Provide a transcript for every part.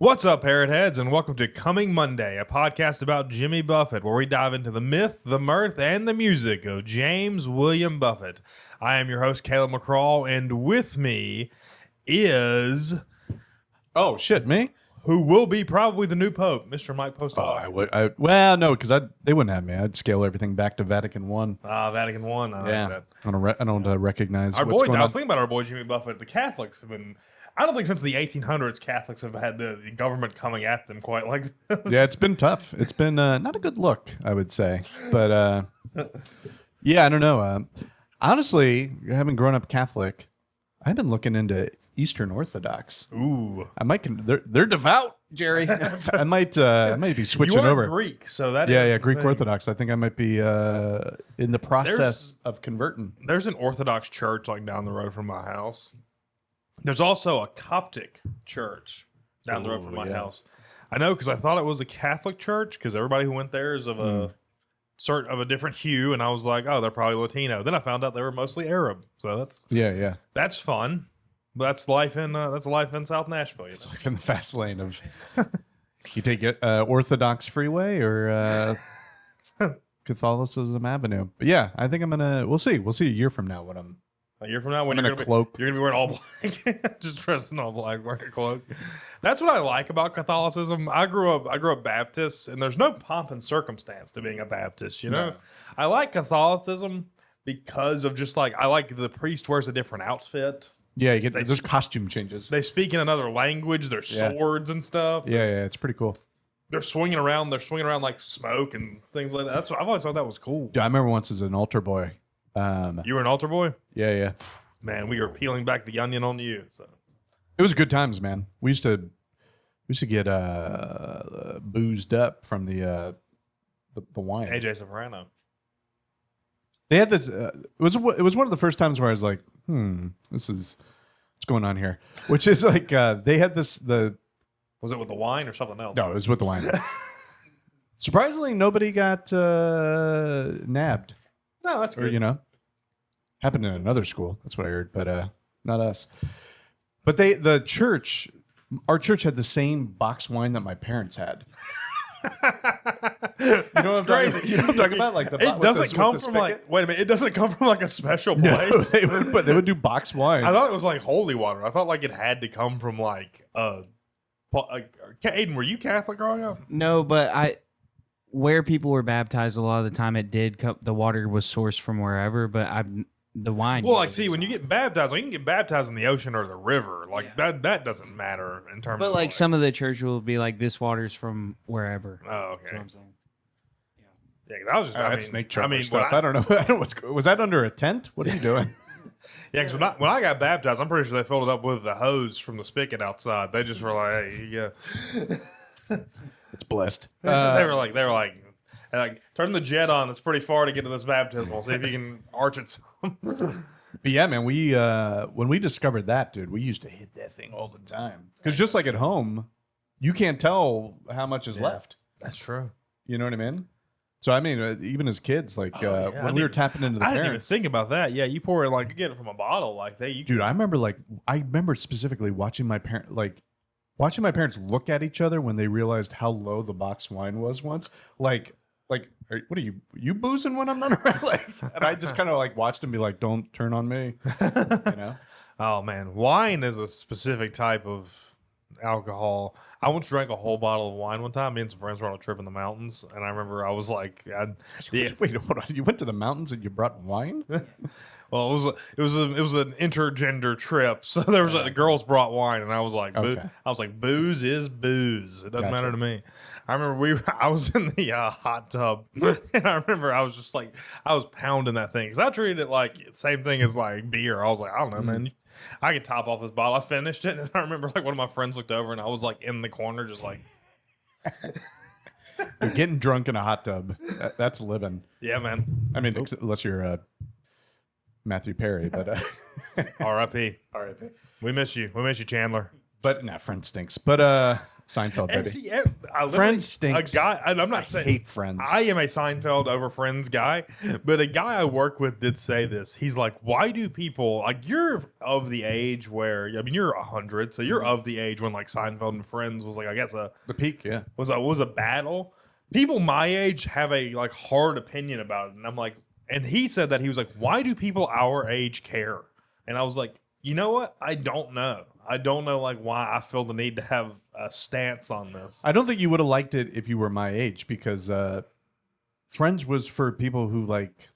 What's up, Parrot Heads, and welcome to Coming Monday, a podcast about Jimmy Buffett, where we dive into the myth, the mirth, and the music of James William Buffett. I am your host, Caleb McCraw, and with me is... Oh, shit, me? who will be probably the new Pope, Mr. Mike Postol. Well, no, because they wouldn't have me. I'd scale everything back to Vatican One. Vatican One. I like that. I don't recognize Our what's boy, going I on. was thinking about our boy Jimmy Buffett. The Catholics have been... I don't think since the 1800s Catholics have had the government coming at them quite like this. Yeah, it's been tough. It's been not a good look, I would say. But yeah, I don't know. Honestly, having grown up Catholic, I've been looking into Eastern Orthodox. Ooh. I might. They're devout, Jerry. I might be switching You are over. Greek, so that Yeah, is yeah, the Greek thing. Orthodox. I think I might be in the process of converting. There's an Orthodox church like down the road from my house. There's also a Coptic church down the road from my house. I know because I thought it was a Catholic church because everybody who went there is of a of a different hue, and I was like, oh, they're probably Latino. Then I found out they were mostly Arab, so that's fun. But that's life in South Nashville. You know? It's like in the fast lane of you take it Orthodox Freeway or Catholicism Avenue. But yeah, I think I'm gonna. We'll see a year from now what I'm. A year from now, when I'm you're in a gonna cloak. you're gonna be wearing all black, just dressed in all black, wearing a cloak. That's what I like about Catholicism. I grew up Baptist, and there's no pomp and circumstance to being a Baptist. You know, No. I like Catholicism because of just like I like the priest wears a different outfit. Yeah, you get there's costume changes. They speak in another language. There's swords and stuff. Yeah, it's pretty cool. They're swinging around. They're swinging around like smoke and things like that. That's what I've always thought that was cool. Dude, I remember once as an altar boy. You were an altar boy, Yeah. man. We are peeling back the onion on you. So. It was good times, man. We used to get boozed up from the wine. AJ Soprano. They had this. It was one of the first times where I was like, this is what's going on here. Which is like they had this Was it with the wine or something else? No, it was with the wine. Surprisingly, nobody got nabbed. No, that's good. Or, you know, happened in another school. That's what I heard, but not us. But our church had the same box wine that my parents had. You know what I'm crazy. You know what I'm talking about? Like It doesn't come from like. Wait a minute. It doesned come from like a special No, place. they would do box wine. I thought it was like holy water. I thought like it had to come from like Aiden, were you Catholic growing up? No, but where people were baptized a lot of the time, it did come, the water was sourced from wherever, but the wine. Well, like, see, when you get baptized, you can get baptized in the ocean or the river. Like that doesn't matter in terms. But of like some of the church will be like, this water's from wherever. Oh, okay. That's what I'm saying. Yeah, 'cause I was just. I mean, that's snake charmer when stuff. I don't know. Was that under a tent? What are you doing? Yeah, because when I got baptized, I'm pretty sure they filled it up with the hose from the spigot outside. They just were like, "Hey, yeah." It's blessed. They were like, turn the jet on. It's pretty far to get to this baptismal. See if you can arch it some. But yeah, man, we when we discovered that, dude, we used to hit that thing all the time. Because just like at home, you can't tell how much is left. That's true. You know what I mean? So I mean, even as kids, like when we were tapping into the I didn't even parents. think about that. Yeah, you pour it like you get it from a bottle, like they. Dude, I remember specifically watching my parents look at each other when they realized how low the box wine was once. Like, what are you boozing when I'm not around? Like, and I just kind of like watched them be like, "Don't turn on me," you know. Oh man, wine is a specific type of alcohol. I once drank a whole bottle of wine one time. Me and some friends were on a trip in the mountains, and I remember I was like, Wait, hold on. You went to the mountains and you brought wine? Well, it was an intergender trip, so there was the girls brought wine, and I was like, booze is booze. It doesn't matter to me. I remember I was in the hot tub, and I remember I was just like, I was pounding that thing because I treated it like the same thing as like beer. I was like, I don't know, man. I could top off this bottle. I finished it, and I remember like one of my friends looked over, and I was like in the corner, just like. You're getting drunk in a hot tub. That's living. Yeah, man. I mean, unless you're Matthew Perry, but R.I.P. R.I.P. We miss you. We miss you, Chandler. But nah, friend stinks. But Seinfeld, And baby. see, I literally- Friends stinks. A guy, and I'm not I saying hate Friends. I am a Seinfeld over Friends guy, but a guy I work with did say this. He's like, "Why do people like you're of the age where I mean you're 100, so you're of the age when like Seinfeld and Friends was like I guess the peak, yeah. was a battle. People my age have a like hard opinion about it, and I'm like, and he said that he was like, why do people our age care? And I was like, you know what? I don't know. I don't know like why I feel the need to have a stance on this. I don't think you would have liked it if you were my age because Friends was for people who like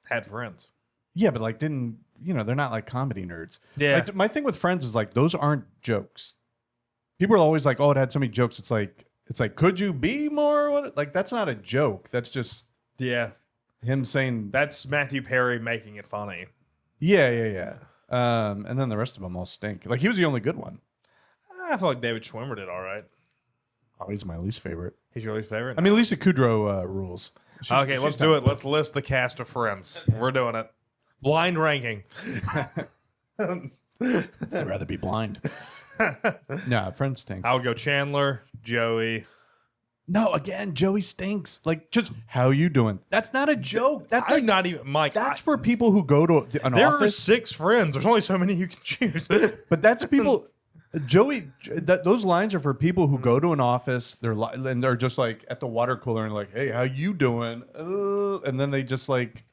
Had friends. yeah, but like didn't they're not like comedy nerds. Yeah. Like, my thing with Friends is like those aren't jokes. People are always like, oh, it had so many jokes. It's like could you be more? What? Like that's not a joke. That's just Yeah. him saying That's Matthew Perry making it funny. yeah. And then the rest of them all stink. Like he was the only good one. I feel like David Schwimmer did all right. Oh, he's my least favorite. He's your least favorite? I mean, Lisa Kudrow rules. Okay, let's do it. Let's list the cast of Friends. We're doing it. Blind ranking. I'd rather be blind. Nah, Friends stinks. I would go Chandler, Joey. No, again, Joey stinks. Like, just how you doing? That's not a joke. That's I'm like not even Mike. that's for people who go to an there are office. 6 friends. There's only so many you can choose. But that's people. Joey, those lines are for people who go to an office. And they're just like at the water cooler and like, hey, how you doing? And then they just like,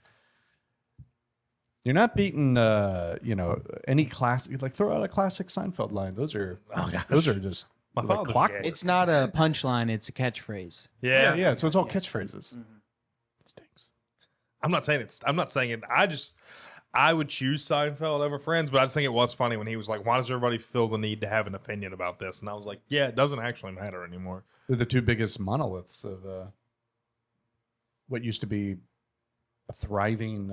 you're not beating, any classic. Like throw out a classic Seinfeld line. Those are just My like father's clockwork. gay. It's not a punchline; it's a catchphrase. Yeah. So it's all catchphrases. It stinks. I'm not saying it. I would choose Seinfeld over Friends, but I just think it was funny when he was like, why does everybody feel the need to have an opinion about this? And I was like, yeah, it doesn't actually matter anymore. They're the two biggest monoliths of what used to be a thriving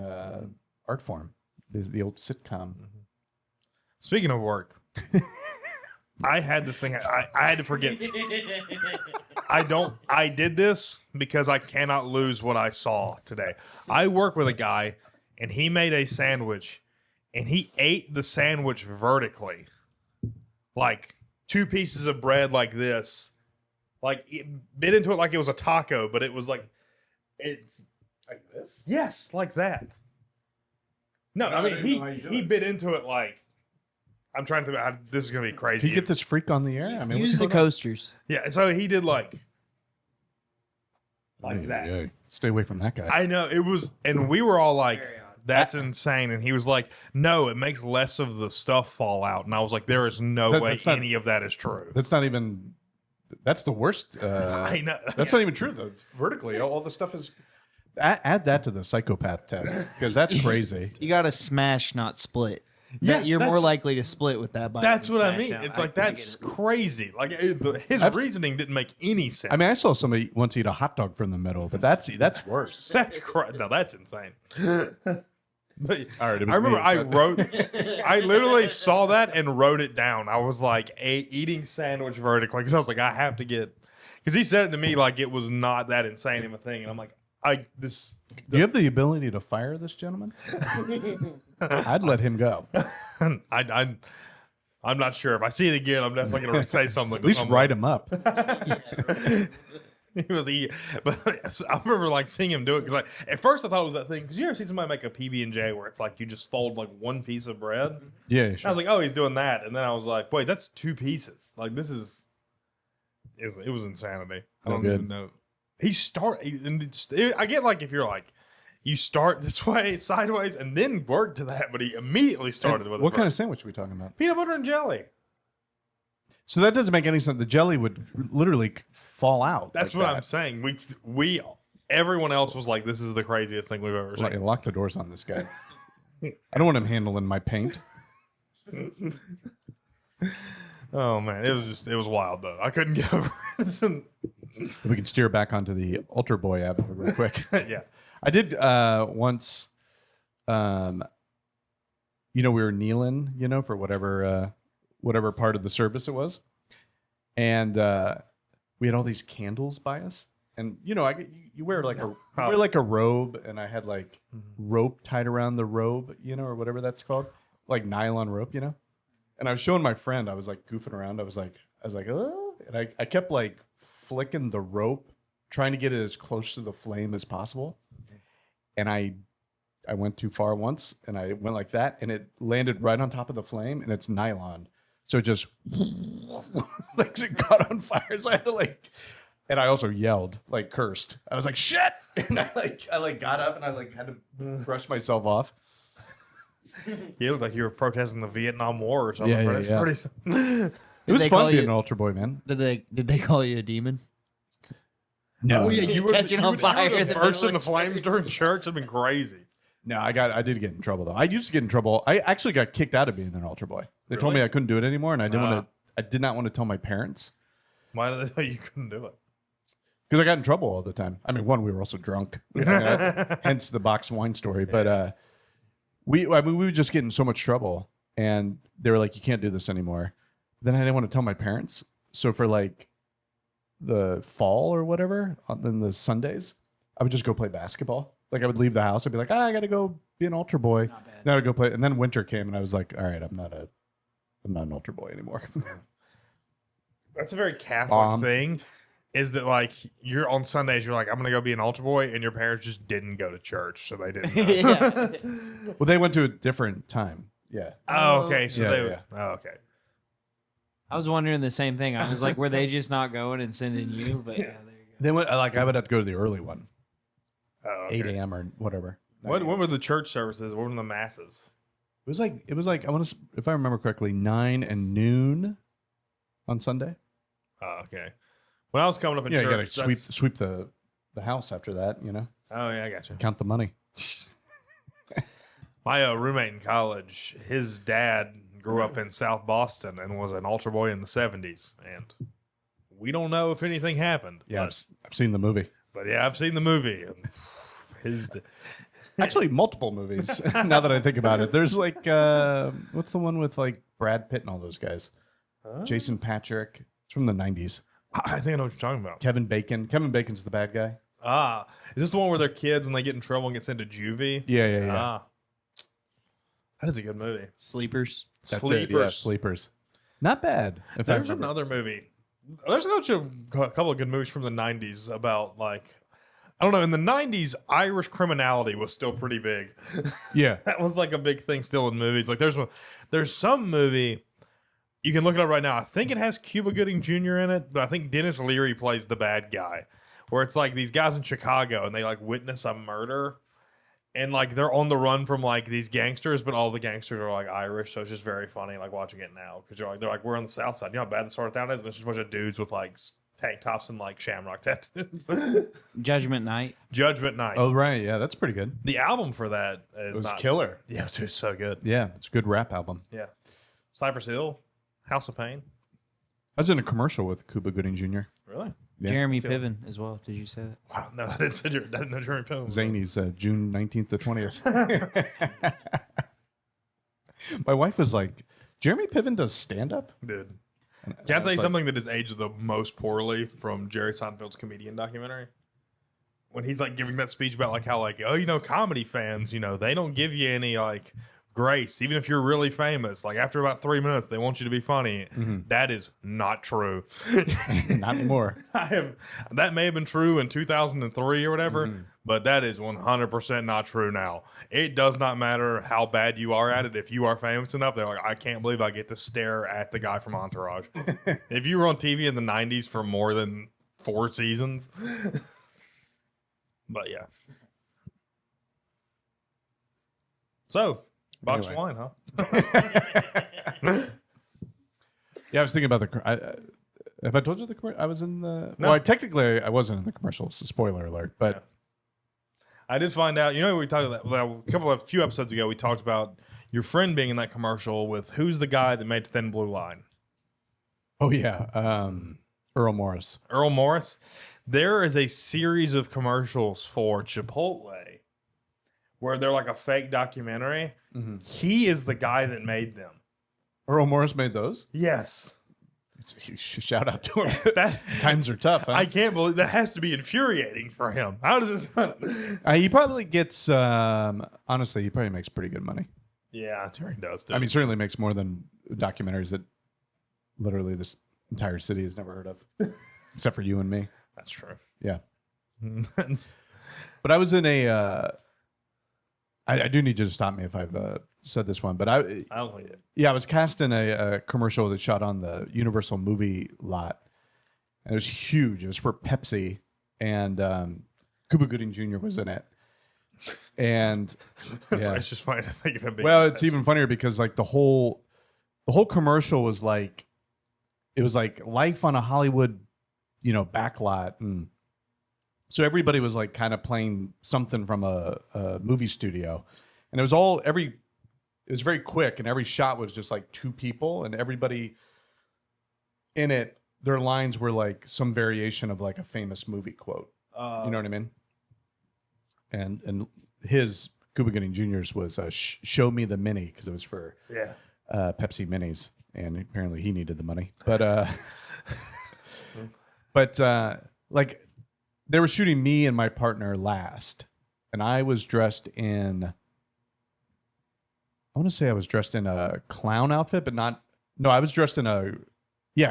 art form, the old sitcom. Speaking of work, I had this thing. I had to forget. I did this because I cannot lose what I saw today. I work with a guy, and he made a sandwich, and he ate the sandwich vertically, like 2 pieces of bread like this, like it bit into it like it was a taco, but it was like it's like this. Yes, like that. No, I mean he bit into it like. I'm trying to think about how this is going to be crazy. Can you get this freak on the air? I mean, Use the coasters. Yeah, so he did like that. Yeah. Stay away from that guy. I know it was, and we were all like, "That's insane." And he was like, "No, it makes less of the stuff fall out." And I was like, "There is no way that's not- any of that is true." That's not even. That's the worst. I know. That's not even true though. Vertically, all the stuff is. Add that to the psychopath test because that's crazy. You got to smash, not split. Yeah, You're more that's- likely to split with that bite. That's than what I smash mean. down. It's like I that's get it. crazy. Like his reasoning didn't make any sense. I mean, I saw somebody once eat a hot dog from the middle, but that's worse. that's no, that's insane. But All right, it was I remember me, I but- I literally saw that and wrote it down. I was like eating sandwich vertically because I was like, I have to get, because he said it to me like it was not that insane of a thing, and I'm like, Do you have the ability to fire this gentleman? I'd let him go. I'm not sure. If I see it again, I'm definitely going to say something. At least write him up. But I remember like seeing him do it because like at first I thought it was that thing, because you ever see somebody make a PB&J where it's like you just fold like 1 piece of bread. Yeah, I was like, oh, he's doing that, and then I was like, wait, that's 2 pieces. Like this is, it was insanity. I don't even know. I get like if you're like, you start this way sideways and then work to that, but he immediately started with what kind of sandwich are we talking about? peanut butter and jelly. So that doesn't make any sense. The jelly would literally fall out. That's like what that. I'm saying. We everyone else was like, this is the craziest thing we've ever seen. Lock the doors on this guy. I don't want him handling my paint. Oh man, it was wild though. I couldn't get over it. If we can steer back onto the Ultra Boy Avenue real quick. Yeah. I did once, we were kneeling, for whatever part of the service it was. And we had all these candles by us. And, you wear like a robe, and I had like rope tied around the robe, or whatever that's called, like nylon rope, And I was showing my friend, I was like goofing around. I was like, oh, And I kept like flicking the rope, trying to get it as close to the flame as possible. And I went too far once, and I went like that, and it landed right on top of the flame, and it's nylon. So it just like it caught on fire. So I had to like, and I also yelled, like cursed. I was like, shit. And I got up and I like had to brush myself off. You look like you were protesting the Vietnam War or something. Yeah, It's yeah. pretty. It was fun being an altar boy, man. Did they call you a demon? No. Oh yeah, you were Catching on fire in the burst middle into of flames during church. It'd been crazy. No, I did get in trouble though. I used to get in trouble. I actually got kicked out of being an altar boy. They told me Really? I couldn't do it anymore, and I did not want to tell my parents Why did they tell you couldn't do it? because I got in trouble all the time. I mean, one, we were also drunk, hence the box wine story. But we would just get in so much trouble, and they were like, "You can't do this anymore." Then I didn't want to tell my parents, so for like the fall or whatever, on the Sundays, I would just go play basketball. Like I would leave the house. I'd be like, I got to go be an altar boy. Then I would go play. And then winter came, and I was like, all right, I'm not an altar boy anymore. That's a very Catholic thing. Is that like you're on Sundays? You're like, I'm gonna go be an altar boy, and your parents just didn't go to church, so they didn't. Yeah. Well, they went to a different time. Yeah. Oh, okay. So Yeah, they. yeah. Oh, okay. I was wondering the same thing. I was like, were they just not going and sending you? But yeah, there you go. They went like I would have to go to the early one, Oh, okay. 8 a.m. or whatever. When were the church services? What were the masses? It was like I want to, if I remember correctly, 9 and noon on Sunday. Oh, okay. When I was coming up in Yeah, church, you got to sweep the house after that. You know, Oh yeah, I got you. count the money. My roommate in college, his dad grew up in South Boston and was an altar boy in the 70s, and we don't know if anything happened. Yeah, I've seen the movie. But yeah, I've seen the movie. And Actually, multiple movies. Now that I think about it, there's like what's the one with like Brad Pitt and all those guys? Jason Patrick. It's from the 90s. I think I know what you're talking about. Kevin Bacon. Kevin Bacon's the bad guy. Ah, is this the one where they're kids and they get in trouble and get sent to juvie? Yeah. Ah, that is a good movie. Sleepers. That's it. Yeah, Sleepers. Not bad. There's another movie. There's a couple of good movies from the 90s about like, I don't know, in the 90s, Irish criminality was still pretty big. Yeah. That was like a big thing still in movies. Like there's some movie, you can look it up right now. I think it has Cuba Gooding Jr. in it, but I think Dennis Leary plays the bad guy, where it's like these guys in Chicago and they like witness a murder. And like they're on the run from like these gangsters, but all the gangsters are like Irish, so it's just very funny like watching it now because they're like we're on the south side. You know how bad this sort of town is? And it's just a bunch of dudes with like tank tops and like shamrock tattoos. Judgment Night. Judgment Night. Oh right, yeah, that's pretty good. The album for that is It was killer. Yeah, it was so good. Yeah, it's a good rap album. Yeah, Cypress Hill, House of Pain. I was in a commercial with Cuba Gooding Jr. Really? Yeah. Jeremy Piven as well. Did you say that? Wow. No, I didn't know Jeremy Piven. Zany's June 19th to 20th. My wife was like, Jeremy Piven does stand up? Dude. Can I tell you something that has aged the most poorly from Jerry Seinfeld's comedian documentary? When he's like giving that speech about like how like, oh, you know, comedy fans, you know, they don't give you any like grace, even if you're really famous. Like after about 3 minutes, they want you to be funny. Mm-hmm. That is not true. Not anymore. That may have been true in 2003 or whatever, but that is 100% not true now. It does not matter how bad you are at it. If you are famous enough, they're like, I can't believe I get to stare at the guy from Entourage. If you were on TV in the 90s for more than 4 seasons. But yeah. So, box of wine, huh? Yeah, I was thinking about have I told you the commercial? I was in the... No. Well, technically, I wasn't in the commercial. It's a spoiler alert, but... Yeah. I did find out, you know, we talked about a few episodes ago, we talked about your friend being in that commercial with who's the guy that made Thin Blue Line? Oh, yeah. Earl Morris. Earl Morris. There is a series of commercials for Chipotle where they're like a fake documentary. Mm-hmm. He is the guy that made them. Earl Morris made those? Yes. Shout out to him. Times are tough. Huh? I can't believe that has to be infuriating for him. How does this? He probably gets, honestly, he probably makes pretty good money. Yeah, he does. I mean, certainly makes more than documentaries that literally this entire city has never heard of, except for you and me. That's true. Yeah. But I was in a. I do need you to stop me if I've said this one, but I don't like it. Yeah, I was cast in a commercial that shot on the Universal movie lot. And it was huge. It was for Pepsi, and Cuba Gooding Jr. was in it. And yeah, it's just funny to think of him being. Well, it's even funnier because like the whole commercial was like, it was like life on a Hollywood, backlot, and so everybody was like kind of playing something from a movie studio, and it was very quick, and every shot was just like two people, and everybody in it, their lines were like some variation of like a famous movie quote. You know what I mean? And his Cuba Gooding Jr.'s was "Show me the mini" because it was for Pepsi minis, and apparently he needed the money. But like they were shooting me and my partner last, and I was dressed in. I want to say I was dressed in a clown outfit, but not. No, I was dressed in a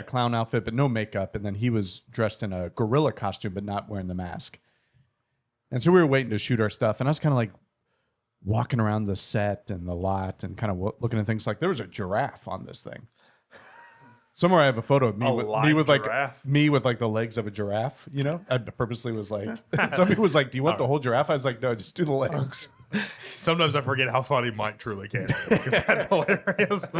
clown outfit, but no makeup, and then he was dressed in a gorilla costume, but not wearing the mask. And so we were waiting to shoot our stuff, and I was kind of like walking around the set and the lot and kind of looking at things like there was a giraffe on this thing. Somewhere I have a photo of me with like the legs of a giraffe, I purposely was like, somebody was like, do you want the whole giraffe? I was like, no, just do the legs. Sometimes I forget how funny Mike truly can be because that's hilarious.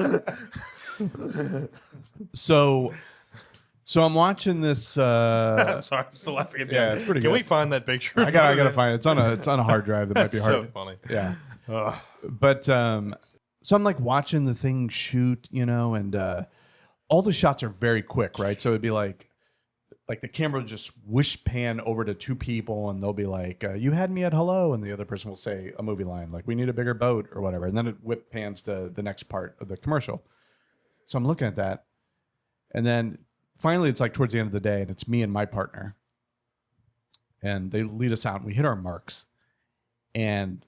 So I'm watching this. I'm sorry, I'm still laughing at that. Yeah, it's pretty good. Can we find that picture? I gotta find it. It's on a hard drive that might be hard. So funny. Yeah. But so I'm like watching the thing shoot, and all the shots are very quick, right? So it'd be like the camera will just whoosh pan over to two people, and they'll be like, "You had me at hello," and the other person will say a movie line like, "We need a bigger boat" or whatever, and then it whip pans to the next part of the commercial. So I'm looking at that, and then finally it's like towards the end of the day, and it's me and my partner, and they lead us out, and we hit our marks, and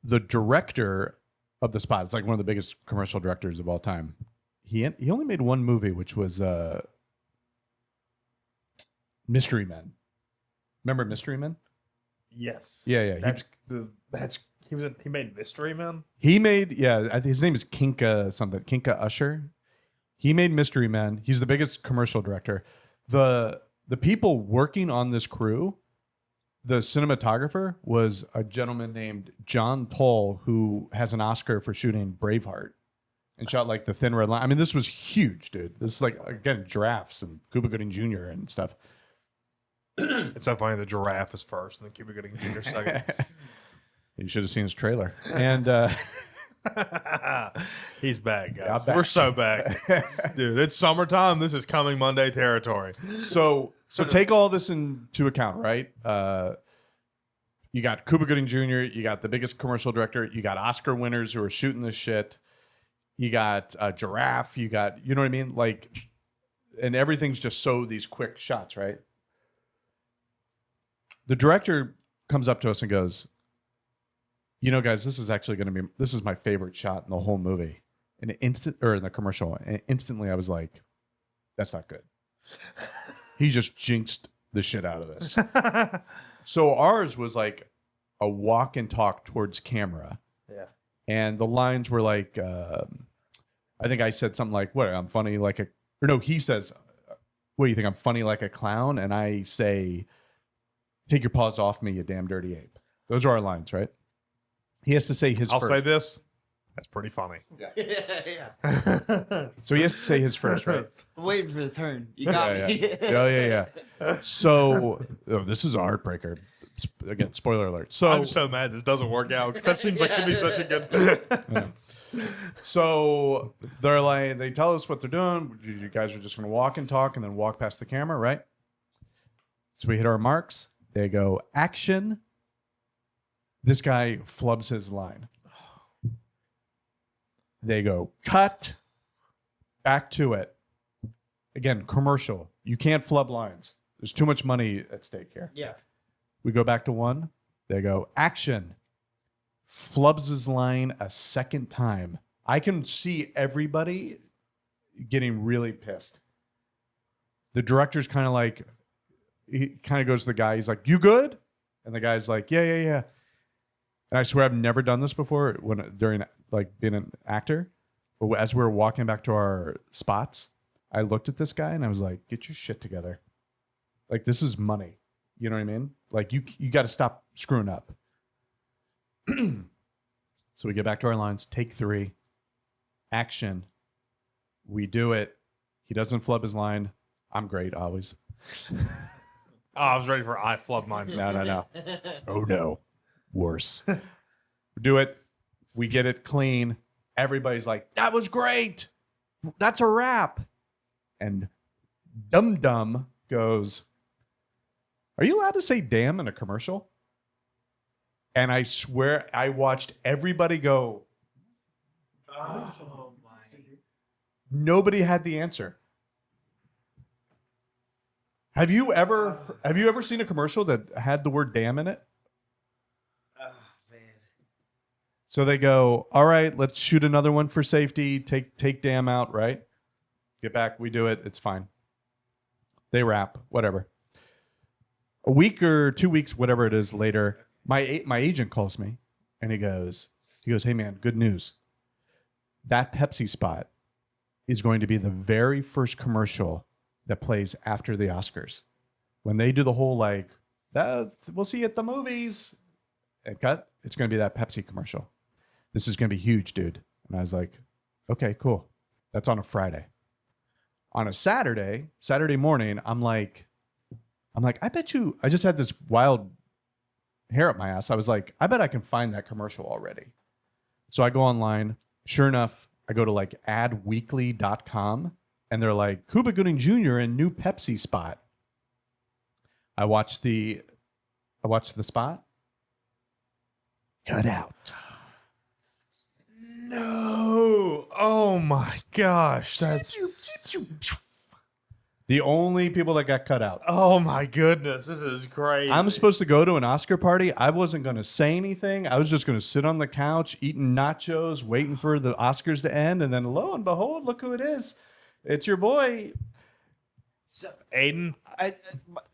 the director of the spot, it's like one of the biggest commercial directors of all time. He only made one movie, which was Mystery Men. Remember Mystery Men? Yes. Yeah. He made Mystery Men. He made his name is Kinka something. Kinka Usher. He made Mystery Men. He's the biggest commercial director. The people working on this crew, the cinematographer was a gentleman named John Toll, who has an Oscar for shooting Braveheart and shot like the Thin Red Line. I mean, this was huge, dude. This is like, again, giraffes and Cuba Gooding Jr. and stuff. It's so funny the giraffe is first and then Cuba Gooding Jr. second. You should have seen his trailer. And he's back, guys. We're so back. Dude, it's summertime. This is coming Monday territory. So take all this into account, right? You got Cuba Gooding Jr., you got the biggest commercial director, you got Oscar winners who are shooting this shit, you got a giraffe, you got, you know what I mean? Like, and everything's just so these quick shots, right? The director comes up to us and goes, guys, this is my favorite shot in the whole movie. In the commercial. And instantly I was like, that's not good. He just jinxed the shit out of this. So ours was like a walk and talk towards camera. Yeah. And the lines were like, I think I said something like, what, I'm funny like he says, what do you think? I'm funny like a clown? And I say, take your paws off me, you damn dirty ape. Those are our lines, right? He has to say his I'll first. say this. That's pretty funny. Yeah. So he has to say his first, right? I'm waiting for the turn. You got me. Yeah. So this is a heartbreaker. Again, spoiler alert. So I'm so mad this doesn't work out because that seems like to be such a good. Yeah. So they're like, they tell us what they're doing. You guys are just going to walk and talk and then walk past the camera, right? So we hit our marks. They go, action. This guy flubs his line. They go, cut. Back to it. Again, commercial. You can't flub lines. There's too much money at stake here. Yeah. We go back to one. They go, action. Flubs his line a second time. I can see everybody getting really pissed. The director's kind of like, he kind of goes to the guy. He's like, "You good?" And the guy's like, "Yeah." And I swear I've never done this before during like being an actor. But as we were walking back to our spots, I looked at this guy and I was like, "Get your shit together. Like, this is money. You know what I mean? Like, you got to stop screwing up." So we get back to our lines. Take 3. Action. We do it. He doesn't flub his line. I'm great, always. I was ready for I flub mine. No. Oh, no. Worse. We do it. We get it clean. Everybody's like, "That was great. That's a wrap." And Dum Dum goes, "Are you allowed to say damn in a commercial?" And I swear I watched everybody go. Oh my. Nobody had the answer. Have you ever seen a commercial that had the word damn in it? Oh man. So they go, "All right, let's shoot another one for safety. Take damn out, right? Get back, we do it. It's fine." They wrap, whatever. A week or 2 weeks, whatever it is later, my agent calls me and he goes, "Hey man, good news. That Pepsi spot is going to be the very first commercial that plays after the Oscars. When they do the whole like, we'll see you at the movies and cut, it's going to be that Pepsi commercial. This is going to be huge, dude." And I was like, "Okay, cool." That's on a Friday. On a Saturday morning, I'm like, I bet you, I just had this wild hair up my ass. I was like, I bet I can find that commercial already. So I go online. Sure enough, I go to like adweekly.com and they're like, "Cuba Gooding Jr. in new Pepsi spot." I watched the spot. Cut out. No. Oh my gosh. That's The only people that got cut out. oh my goodness. This is crazy. I'm supposed to go to an Oscar party. I wasn't going to say anything. I was just going to sit on the couch eating nachos, waiting for the Oscars to end. And then lo and behold, look who it is. It's your boy. So Aiden.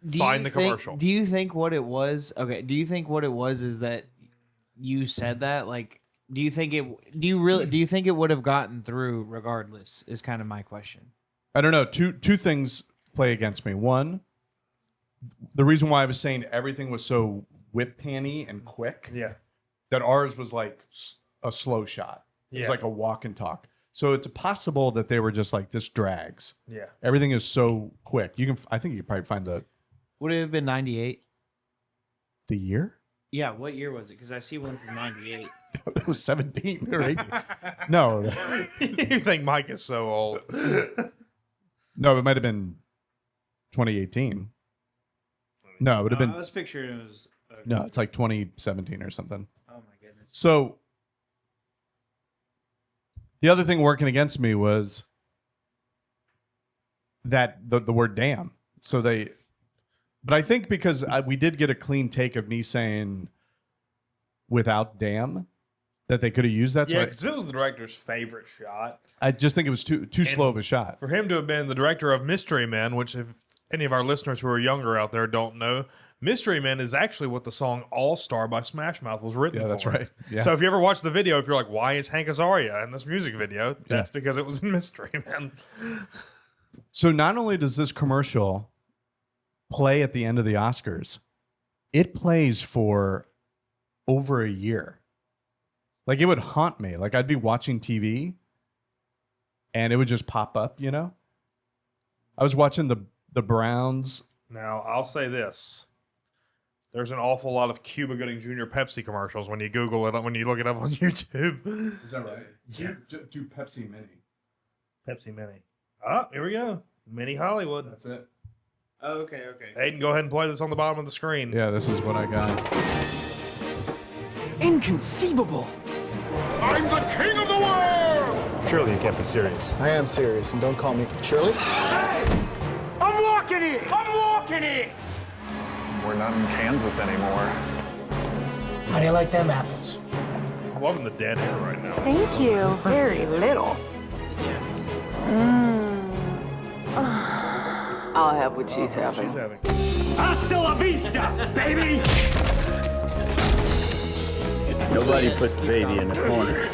do Find you the think- commercial. Do you think what it was? Okay. Do you think what it was is that you said that? Like, do you think it would have gotten through regardless? Is kind of my question. I don't know. Two things play against me. One, the reason why I was saying everything was so whip panny and quick, Yeah. that ours was like a slow shot. It was Yeah. like a walk and talk. So it's possible that they were just like, this drags. Yeah. Everything is so quick. I think you can probably find Would it have been 98? the year. Yeah. What year was it? Because I see one from 98. It was 17 or 18. No, You think Mike is so old. no, it might have been 2018. No, it would have I been, was picturing it was. no, it's like 2017 or something. Oh my goodness. So the other thing working against me was that the word damn. So but I think because we did get a clean take of me saying without damn, that they could have used that. Yeah, So because it was the director's favorite shot. I just think it was too slow of a shot. For him to have been the director of Mystery Men, which if any of our listeners who are younger out there don't know, Mystery Men is actually what the song All Star by Smash Mouth was written for. Yeah, that's right. Yeah. So if you ever watch the video, if you're like, why is Hank Azaria in this music video? That's because it was in Mystery Men. So not only does this commercial play at the end of the Oscars, it plays for over a year. Like, it would haunt me. Like, I'd be watching TV and it would just pop up, you know? I was watching the Browns. Now, I'll say this. There's an awful lot of Cuba Gooding Jr. Pepsi commercials when you Google it, when you look it up on YouTube. Is that right? Yeah. Do Pepsi Mini. Pepsi Mini. Ah, here we go. Mini Hollywood. That's it. Oh, okay. Aiden, go ahead and play this on the bottom of the screen. Yeah, this is what I got. Inconceivable! I'm the king of the world! Surely you can't be serious. I am serious, and don't call me Shirley. I'm walking it! I'm walking it! We're not in Kansas anymore. How do you like them apples? I'm loving the dead hair right now. Thank you. Very little. I'll have what she's having. Hasta la vista, baby! Nobody puts the baby in the corner.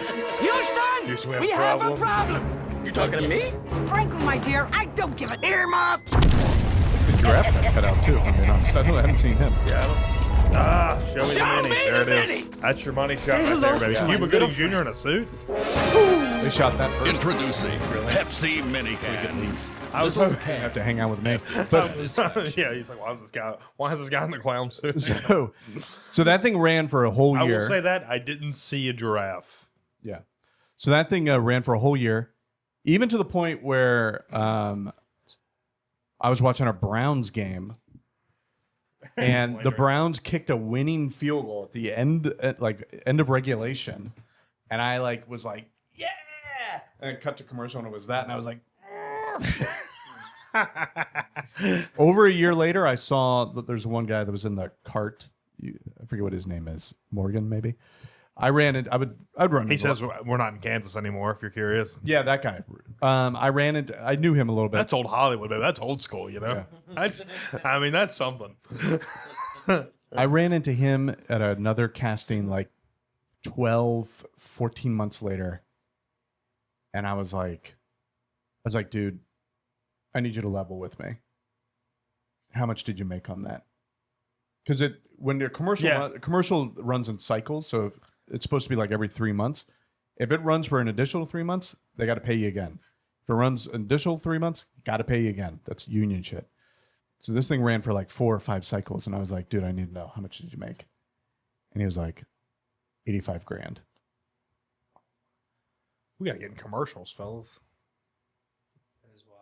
Houston, we have a problem. You talking to me? Frankly, my dear, I don't give a Earmuffs! The giraffe got cut out too, if I'm being honest. I haven't seen him. Show me the mini. There it is. That's your money shot right there, baby. Cuba Gooding Jr. in a suit. They shot that first. Introducing Pepsi mini cans. I was hoping you have to hang out with me. But yeah, he's like, why is this guy in the clown suit? So that thing ran for a whole year. I will say that I didn't see a giraffe. Yeah. So that thing ran for a whole year, even to the point where I was watching a Browns game, and the Browns kicked a winning field goal at the end of regulation, and I was like, yeah, and it cut to commercial, and it was that, and I was like, over a year later, I saw that there's one guy that was in the cart. I forget what his name is, Morgan maybe. I ran it. I'd run. He says we're not in Kansas anymore. If you're curious, yeah, that guy. I ran into. I knew him a little bit. That's old Hollywood, baby. That's old school. You know. Yeah. That's something. I ran into him at another casting 12, 14 months later, and I was like, dude, I need you to level with me. How much did you make on that? Because when the commercial runs in cycles, so it's supposed to be like every 3 months. If it runs for an additional 3 months, they got to pay you again. If it runs an additional 3 months, got to pay you again. That's union shit. So this thing ran for 4 or 5 cycles, and I was like, dude, I need to know, how much did you make? And he was like, $85,000. We got to get in commercials, fellas.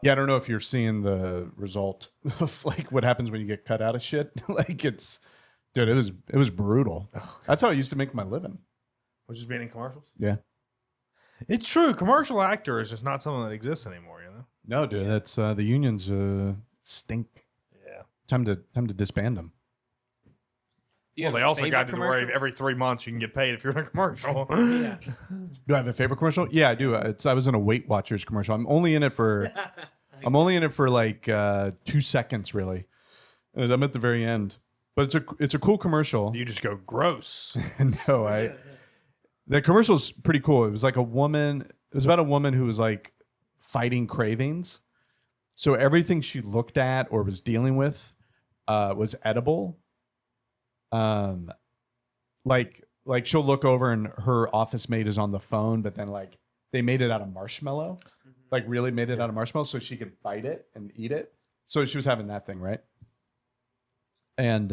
Yeah, I don't know if you're seeing the result of what happens when you get cut out of shit. Dude, it was brutal. That's how I used to make my living. Was just being in commercials? Yeah. It's true. Commercial actor is just not something that exists anymore, you know? No, dude, that's the unions stink. Yeah. Time to disband them. Well, they also got to where every 3 months you can get paid if you're in a commercial. Yeah. Do I have a favorite commercial? Yeah, I do. I was in a Weight Watchers commercial. I'm only in it for 2 seconds, really. And I'm at the very end. But it's a cool commercial. You just go gross. No, the commercial's pretty cool. It was like a woman. It was about a woman who was fighting cravings. So everything she looked at or was dealing with was edible. Like she'll look over and her office mate is on the phone, but then they made it out of marshmallow, really made it out of marshmallow so she could bite it and eat it. So she was having that thing, right? And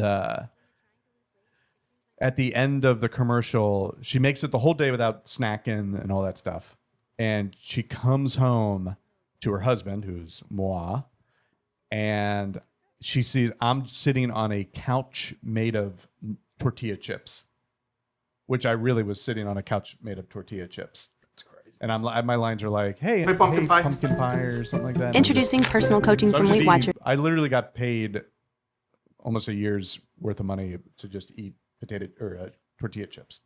at the end of the commercial, she makes it the whole day without snacking and all that stuff. And she comes home to her husband, who's moi, and she sees I'm sitting on a couch made of tortilla chips, which I really was sitting on a couch made of tortilla chips. That's crazy. And my lines are like, hey, pumpkin pie or something like that. Introducing personal coaching from Weight Watchers. I literally got paid almost a year's worth of money to just eat tortilla chips.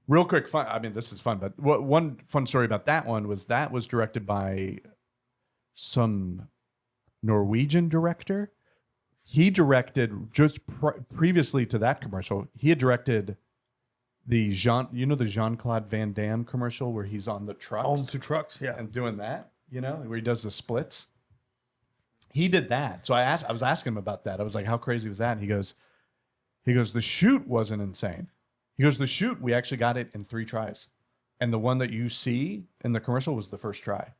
Real quick fun. I mean, this is fun, but one fun story about that was directed by some Norwegian director. He directed just previously to that commercial. He had directed the Jean-Claude Van Damme commercial where he's on the trucks. On two trucks, yeah, and doing that, where he does the splits. He did that. So I was asking him about that. I was like, how crazy was that? And he goes, the shoot wasn't insane. He goes, the shoot, we actually got it in 3 tries. And the one that you see in the commercial was the first try.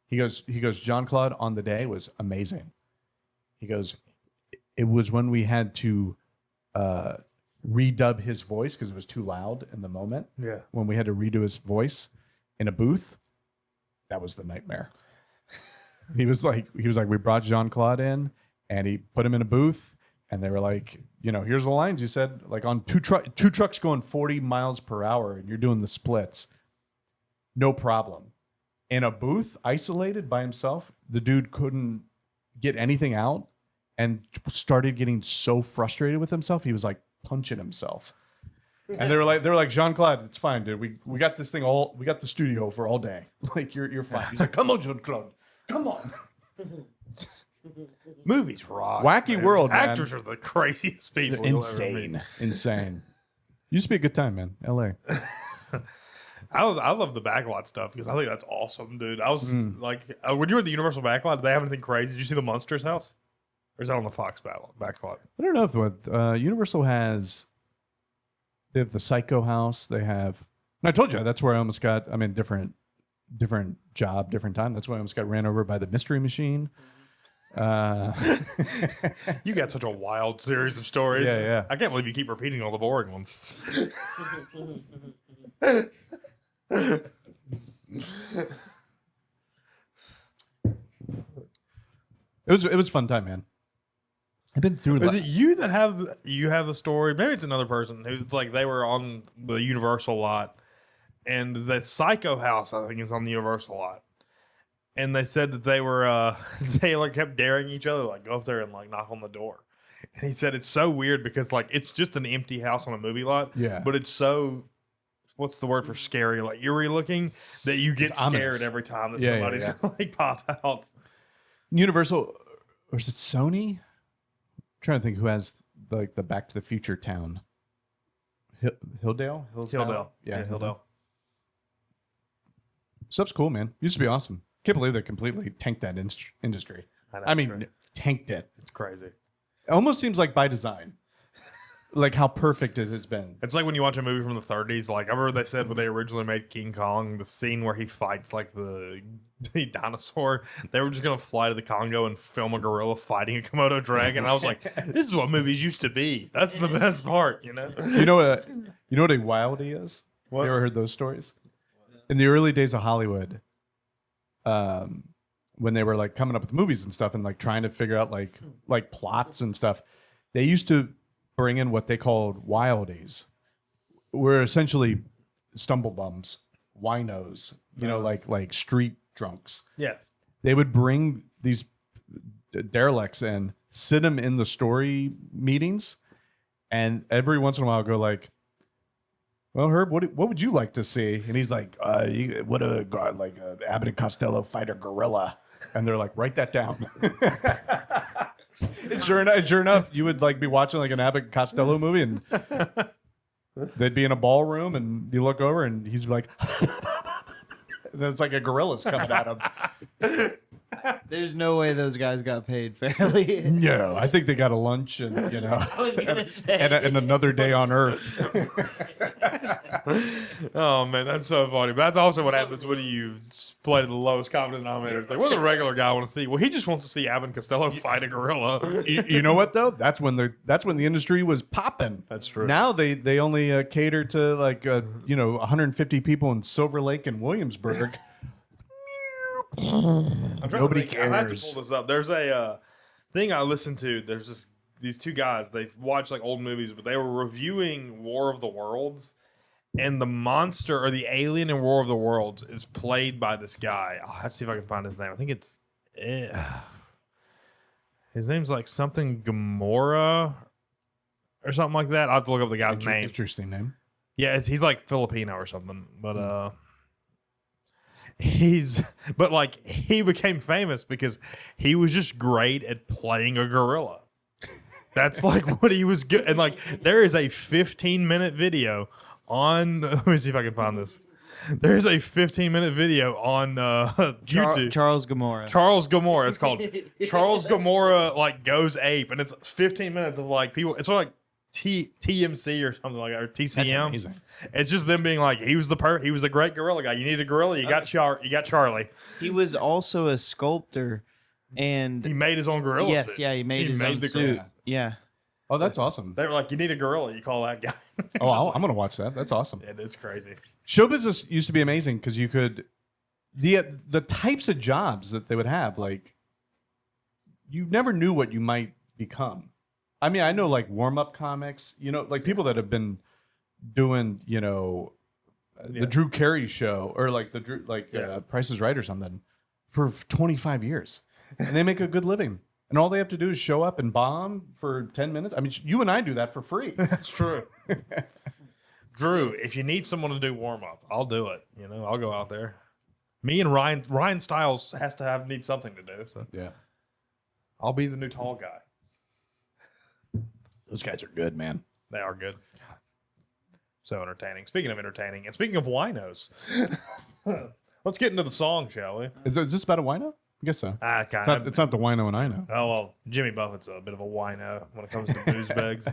He goes, Jean-Claude on the day was amazing. He goes, it was when we had to redub his voice because it was too loud in the moment. Yeah. When we had to redo his voice in a booth, that was the nightmare. He was like, we brought Jean-Claude in and he put him in a booth and they were like, here's the lines you said, on two trucks going 40 miles per hour and you're doing the splits. No problem. In a booth, isolated by himself, the dude couldn't get anything out and started getting so frustrated with himself. He was punching himself. And they were like, Jean-Claude, it's fine, dude. We got this thing we got the studio for all day. You're fine. He's like, come on, Jean-Claude. Come on. Movies rock. Wacky man. world, man. Actors are the craziest people. you'll ever meet. Insane. Used to be a good time, man. L.A. I love the backlot stuff because I think that's awesome, dude. I was like, when you were at the Universal backlot, did they have anything crazy? Did you see the Monsters house? Or is that on the Fox backlot? I don't know if what Universal has. They have the Psycho house. They have. And I told you that's where I almost got. I mean, different job, different time. That's why I almost got ran over by the Mystery Machine. You got such a wild series of stories. Yeah. I can't believe you keep repeating all the boring ones. It was a fun time, man. I've been through. Is it you that have the story? Maybe it's another person who's like they were on the Universal lot, and the Psycho house I think is on the Universal lot, and they said that they were they like kept daring each other like go up there and like knock on the door, and he said it's so weird because like it's just an empty house on a movie lot, but it's so. What's the word for scary? Like eerie looking that you get scared ominous. Every time that somebody's gonna like pop out. Universal, or is it Sony? I'm trying to think who has like the Back to the Future town. Hilldale? Yeah, Hilldale. Stuff's cool, man. Used to be awesome. Can't believe they completely tanked that industry. I mean, tanked it. It's crazy. It almost seems like by design. Like how perfect it has been. It's like when you watch a movie from the 30s. Like I remember they said when they originally made King Kong, the scene where he fights like the dinosaur, they were just gonna fly to the Congo and film a gorilla fighting a Komodo dragon. I was like, this is what movies used to be. That's the best part, you know. You know what a wildie is? What? You ever heard those stories? In the early days of Hollywood, when they were like coming up with movies and stuff and like trying to figure out like plots and stuff, they used to bring in what they called wildies. We're essentially stumble bums, winos, like street drunks. Yeah. They would bring these derelicts in, sit them in the story meetings, and every once in a while go like, well, Herb, what would you like to see? And he's like, what a Abbott and Costello fight a gorilla. And they're like, write that down. And sure enough, you would like be watching like an Abbott and Costello movie, and they'd be in a ballroom, and you look over, and he's like, and then it's like a gorilla's coming at him. There's no way those guys got paid fairly. No, I think they got a lunch and I was gonna say. and another day on Earth. Oh man, that's so funny. But that's also what happens when you play to the lowest common denominator. Like, what does a regular guy want to see? Well, he just wants to see Abbott and Costello fight a gorilla. You know what though? That's when the industry was popping. That's true. Now they only cater to like 150 people in Silver Lake and Williamsburg. Nobody cares. I have to pull this up. There's a thing I listened to. There's these two guys. They watched like old movies, but they were reviewing War of the Worlds, and the monster or the alien in War of the Worlds is played by this guy. I'll have to see if I can find his name. I think it's his name's like something Gamora or something like that. I will have to look up the guy's name. Interesting name. Yeah, he's like Filipino or something, but he became famous because he was just great at playing a gorilla. That's like what he was good. And like there is a 15-minute video on let me see if I can find this. There's a 15-minute video on YouTube. Charles Gamora. Charles Gamora. It's called Charles Gamora like goes ape, and it's 15 minutes of like people. It's like TMC or something like that, or TCM. That's amazing. It's just them being like, he was a great gorilla guy. You need a gorilla, you got Charlie. He was also a sculptor, and he made his own gorilla. Yes, suit. yeah, he made his own suit. Yeah. Oh, that's awesome. They were like, you need a gorilla, you call that guy. I'm gonna watch that. That's awesome. Yeah, it's crazy. Show business used to be amazing because you could the types of jobs that they would have, like you never knew what you might become. I mean, I know like warm-up comics, like people that have been doing, the Drew Carey show or like Price is Right or something for 25 years. And they make a good living. And all they have to do is show up and bomb for 10 minutes. I mean, you and I do that for free. That's true. Drew, if you need someone to do warm-up, I'll do it. I'll go out there. Me and Ryan Stiles need something to do. So yeah. I'll be the new tall guy. Those guys are good, man. They are good. So entertaining. Speaking of entertaining, and speaking of winos, let's get into the song, shall we? Is this about a wino? I guess so. It's not the wino and I know. Oh, well, Jimmy Buffett's a bit of a wino when it comes to booze bags.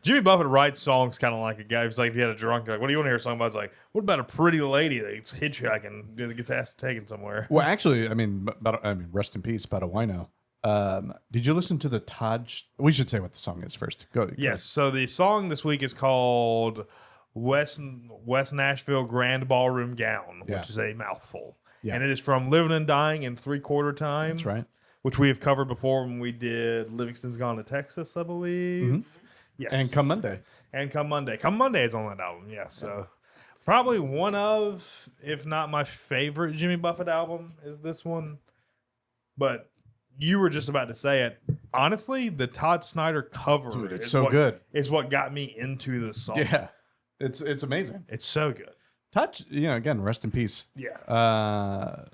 Jimmy Buffett writes songs kind of like a guy who's like, if you had a drunk, like, what do you want to hear a song about? It's like, what about a pretty lady that's hitchhiking, gets ass taken somewhere? Well, actually, rest in peace, about a wino. Did you listen to the Todd? We should say what the song is first. Go. Yes. So the song this week is called West Nashville Grand Ballroom Gown, which is a mouthful. Yeah. And it is from Living and Dying in 3/4 Time. That's right. Which we have covered before when we did Livingston's Gone to Texas, I believe. Mm-hmm. Yes. And Come Monday. Come Monday is on that album. Yeah. So probably one of, if not my favorite Jimmy Buffett album is this one. But you were just about to say it. Honestly, the Todd Snyder cover, dude, it's so good. Is what got me into the song. Yeah, it's amazing. It's so good. Todd, again, rest in peace. Yeah. I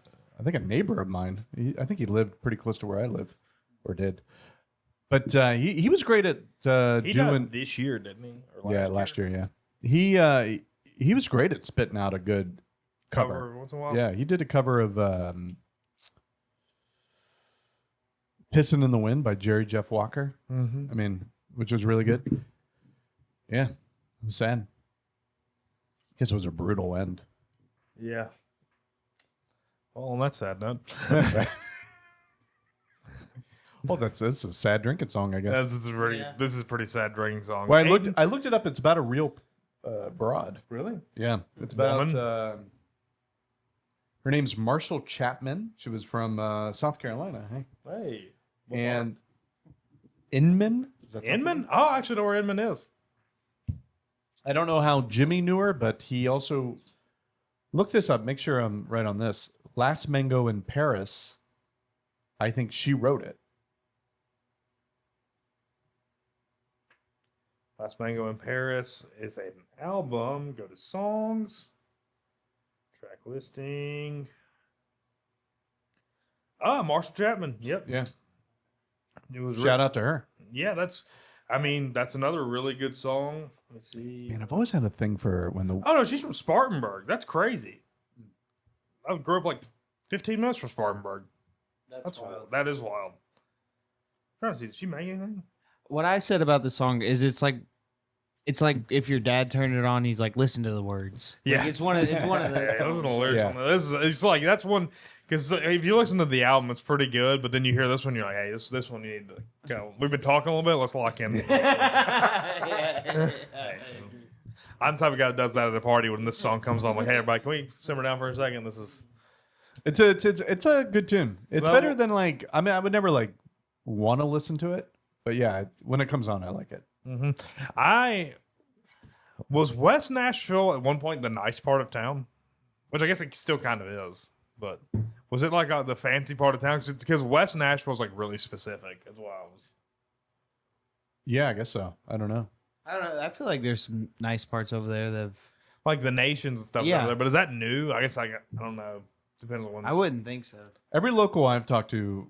think a neighbor of mine. I think he lived pretty close to where I live, or did. But he was great at he doing died this year, didn't he? Or last year. Yeah, he was great at spitting out a good cover. Once in a while. Yeah, he did a cover of "Pissin' in the Wind" by Jerry Jeff Walker. Mm-hmm. I mean, which was really good. Yeah, it was sad. I guess it was a brutal end. Yeah. Well, on that sad note. Well, that's a sad drinking song, I guess. This is a pretty sad drinking song. Well, I looked it up. It's about a real broad. Really? Yeah, it's about. Her name's Marshall Chapman. She was from South Carolina. Hey. And Inman. Inman? Oh, I actually know where Inman is. I don't know how Jimmy knew her, but he also look this up. Make sure I'm right on this. Last Mango in Paris. I think she wrote it. Last Mango in Paris is an album. Go to songs. Track listing. Marshall Chapman. Yep. Yeah. It was Shout out to her. Yeah, that's another really good song. Let's see. Man, I've always had a thing for when the. Oh no, she's from Spartanburg. That's crazy. I grew up like 15 minutes from Spartanburg. That's wild. That is wild. I'm trying to see, did she make anything? What I said about the song is it's like if your dad turned it on, he's like, listen to the words. Yeah, like it's one of those. Yeah, listen to the lyrics on this. It's like that's one because if you listen to the album, it's pretty good. But then you hear this one, you're like, hey, this one you need to go. We've been talking a little bit. Let's lock in. I'm the type of guy that does that at a party when this song comes on. I'm like, hey, everybody, can we simmer down for a second? This is. It's a good tune. It's better than like. I mean, I would never like want to listen to it, but yeah, when it comes on, I like it. Mm-hmm. I was West Nashville at one point the nice part of town, which I guess it still kind of is. But was it like the fancy part of town? Because West Nashville is like really specific. That's why I was. Yeah, I guess so. I don't know. I feel like there's some nice parts over there that like the nations and stuff over there. But is that new? I guess I don't know. Depends on one. I wouldn't think so. Every local I've talked to,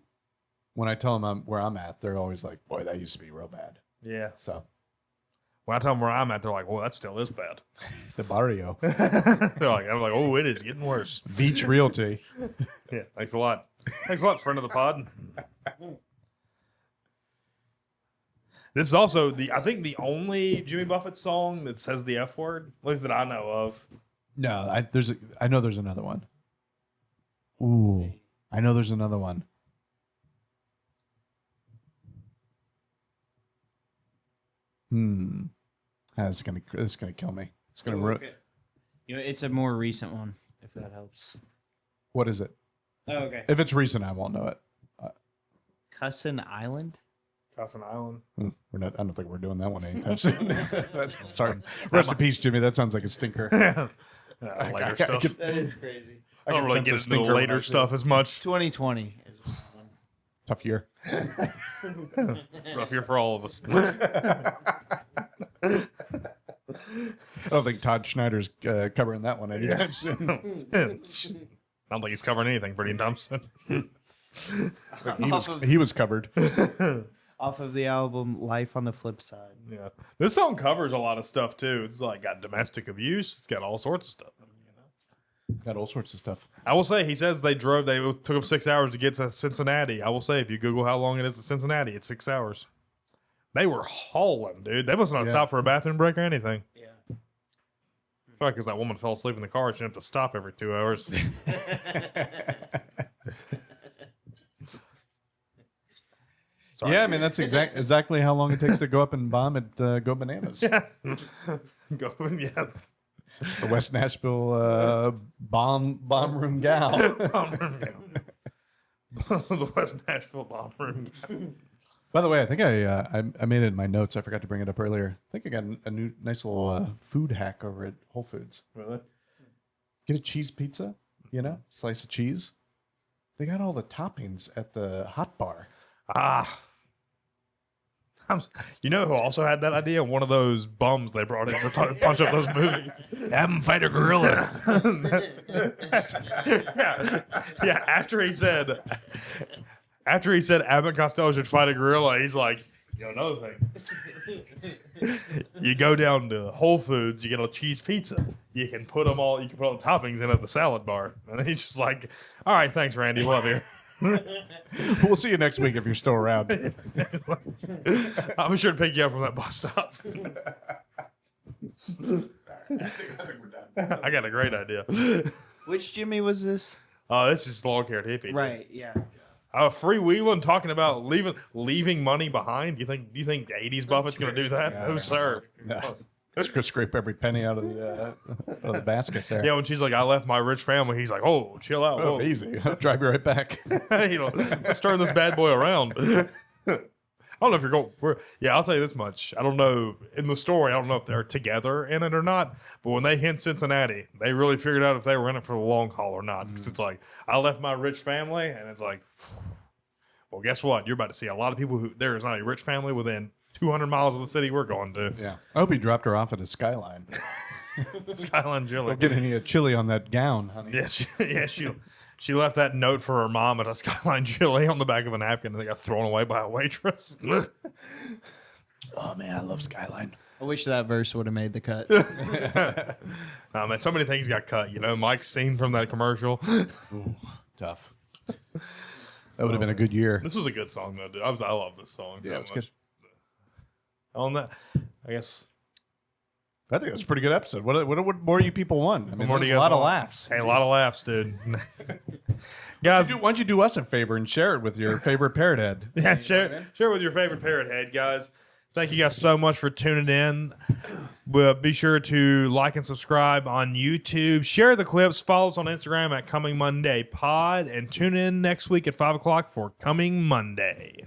when I tell them where I'm at, they're always like, "Boy, that used to be real bad." Yeah. So when I tell them where I'm at, they're like, "Well, that still is bad." The barrio. I'm like, "Oh, it is getting worse." Beach Realty. Yeah. Thanks a lot. Thanks a lot, friend of the pod. This is also I think the only Jimmy Buffett song that says the F word, at least that I know of. No, I know there's another one. Ooh, I know there's another one. It's gonna kill me. It's gonna ruin. It's a more recent one, if that helps. What is it? Oh, okay. If it's recent, I won't know it. Cussin Island. Cussin Island. We're not. I don't think we're doing that one anytime soon. Sorry. Rest in peace, Jimmy. That sounds like a stinker. Later stuff. That is crazy. I don't really get into the later stuff as much. 2020 is one. Tough year. Rough year for all of us. I don't think Todd Schneider's covering that one anytime soon. I don't think he's covering anything pretty anytime soon. He was covered. Off of the album Life on the Flip Side. Yeah, this song covers a lot of stuff too. It's like got domestic abuse. It's got all sorts of stuff. Got all sorts of stuff. I will say, he says they took them 6 hours to get to Cincinnati. I will say, if you Google how long it is to Cincinnati, it's 6 hours. They were hauling, dude. They must not have stopped for a bathroom break or anything. Yeah. Probably because that woman fell asleep in the car. She didn't have to stop every 2 hours. Yeah, I mean, that's exactly how long it takes to go up and bomb at Go Bananas. Yeah. The West Nashville Ballroom gal. The West Nashville Ballroom. By the way, I think I made it in my notes. I forgot to bring it up earlier. I think I got a new nice little food hack over at Whole Foods. Really? Get a cheese pizza, slice of cheese. They got all the toppings at the hot bar. You know who also had that idea? One of those bums they brought in to punch up those movies. Have him fight a gorilla. Yeah. After he said Abbott Costello should fight a gorilla, he's like, another thing. You go down to Whole Foods, you get a cheese pizza. You can put all the toppings in at the salad bar. And he's just like, all right, thanks, Randy. Love you. We'll see you next week if you're still around. I'm sure to pick you up from that bus stop. I got a great idea. Which Jimmy was this? Oh, this is long-haired hippie. Right, yeah. Freewheeling, talking about leaving money behind. Do you think 80s Buffett's going to do that? Yeah, No, sir. Yeah. Scrape every penny out of the basket there. Yeah, when she's like, I left my rich family, he's like, oh, chill out. Oh, easy. I'll drive you right back. Let's turn this bad boy around. I don't know if you're going. I'll say this much. I don't know in the story. I don't know if they're together in it or not. But when they hint Cincinnati, they really figured out if they were in it for the long haul or not. Because it's like, I left my rich family, and it's like, well, guess what? You're about to see a lot of people who there is not a rich family within 200 miles of the city we're going to. Yeah, I hope he dropped her off at a Skyline. Skyline chili. Don't get any chili on that gown, honey. Yes, she left that note for her mom at a Skyline chili on the back of a napkin, and they got thrown away by a waitress. Oh man, I love Skyline. I wish that verse would have made the cut. Man, so many things got cut. Mike's scene from that commercial. Ooh, tough. That would have been a good year. This was a good song, though, dude. I love this song. Yeah, it's good. On that, I guess. I think it was a pretty good episode. What more do you people want? I mean, there's a lot of laughs. Hey, a lot of laughs, dude. Guys, why don't you do us a favor and share it with your favorite parrot head? Yeah, share it with your favorite parrot head, guys. Thank you guys so much for tuning in. Be sure to like and subscribe on YouTube. Share the clips. Follow us on Instagram at Coming Monday Pod. And tune in next week at 5 o'clock for Coming Monday.